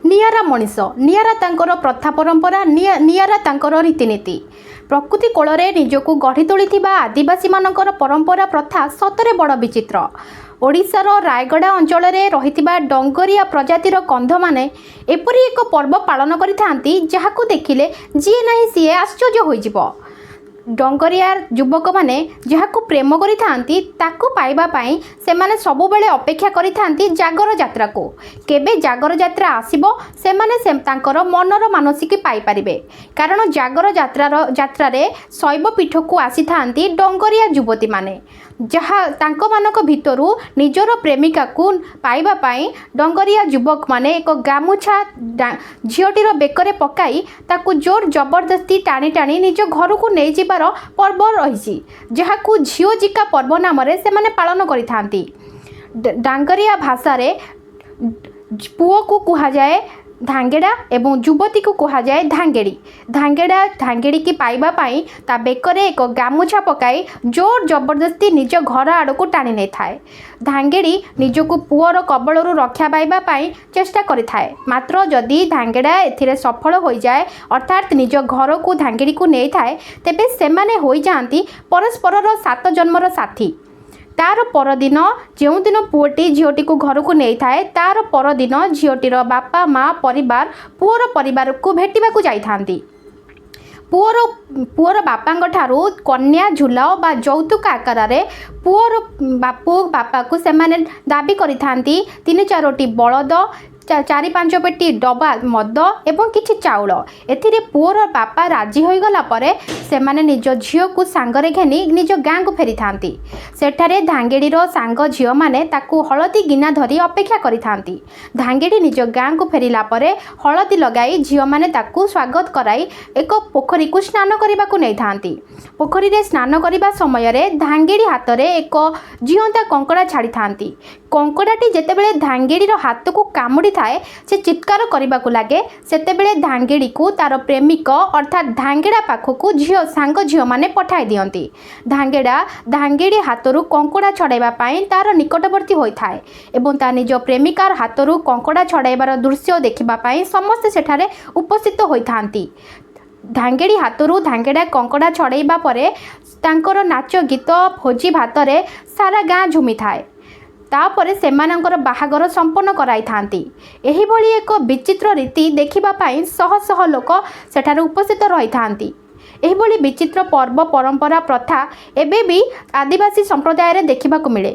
नियारा मनीष नियारा तांकर प्रथा परंपरा नियारा तांकर रीतिनीति प्रकृति कोल निजक गढ़ी तोली आदिवासी मानकर परंपरा प्रथा सतरे बड़ विचित्र। ओडिशार रायगड़ा अंचल रही डंगरिया प्रजातिर कंध माने एपरी एक पर्व पालन करिथांती जहाकू देखिले जी नहीं सी आश्चर्य होइजिबो। डंगरिया युवक मैंने जहाकू प्रेम करिथांती ताकू पाइबा पाई सेमाने सबुबेले अपेक्षा करिथांती जागर यात्रा को केबे जागर यात्रा आसीबो सेमाने तांकर मनर मानसिक पाई पारिबे। कारण जागर यात्रा रे शैव पीठ को आसीथांती डंगरिया युवती माने जहा तांको मानक भितरु निजर प्रेमिका को पाइबा पाई डंगरिया युवक माने एक गामुछा झीटीर बेकरे पकाई ताकू जोर जबरदस्ती टाणी टाणी निज घर को नहीं जिबार पर्व रही जहाकू झीओ जिका पर्व नाम से माने पालन करिथांती। डांगरिया भाषा रे पुओ को कहा जाए धांगेड़ा एवं युवती को कहा जाए धांगेड़ी। धांगेड़ा धांगेड़ी की पाइबा पाई ता बेकरे एक गामुछा पकाई जोर जबरदस्ती निज घर आड़ को टाणी नहीं थाए। धांगेड़ी निजको पुअर कबलरू रक्षा पाइबा पाई चेष्टा करिथाए। मात्र जदि धांगेड़ा एथिरे सफल हो जाए अर्थात निज घर को धांगेड़ी को नहीं थाए तेबे सेमाने होई जांती परस्परर 7 जन्मर साथी। तार परदिन जो दिन पुओटी झीटी को घर को नहीं थाए तार परदिन झीटीर बापा माँ परिवार पुअर परिवार को भेटिबाकू जाइथांती। पुअर बापा ठारू कन्या झुलाओ बा यौतुक आकार रे पुअर बापा को सेमाने दाबी करिथांती 3-4टी बलद 4-5 पेटी डबा मद एवं किछि चाउल। एथिरे पुअर बापा राजी हो गला परे सेमाने निज झील को सांगरे घेनी निज गाँ को फेरी थांती। सेठारे धांगेड़ीर सांग झील माने ताकू हलदी गिना धरी अपेक्षा करिथांती। धांगेड़ी निज गाँ को फेरिला परे हलदी लगाई झील माने ताकू स्वागत कराई एक पोखरी को स्नान करने नहीं थांती। पोखरी रे स्नान करने समय रे धांगेड़ी हाथ रे एक जीवंता कंकड़ा छाड़ी थांती। कंकड़ाटी जेतेबेले धांगेड़ीर हाथ को कामुड़ी थाए से चित्कार करने को लगे सेतेबेले धांगेड़ी को तार प्रेमिक अर्थात धांगेड़ा पाखक झील सांग झील माने पठाई दियंती। धांगेड़ा धांगेड़ी हाथरू कंकड़ा छड़ाइबा पाई तार निकटवर्ती होइथाए एवं ता निज प्रेमिकार हाथरू कंकड़ा छड़ाइबार दृश्य देखिबा पाई समस्ते सेठारे उपस्थित होइथांती। धांगेड़ी हाथरू धांगेड़ा कंकड़ा छड़ाइबा परे तांकर नाच गीत भोजी भात रे सारा गाँ झुमी थाए। तापरे सेमानंकर बाहागर संपन्न कराई थांती। एही भली एक विचित्र रीति देखिबा पाई शह शह लोक सेठारे उपस्थित रही थांती। एही भली विचित्र पर्व परंपरा प्रथा एबे भी आदिवासी संप्रदाय रे देखिबा को मिले।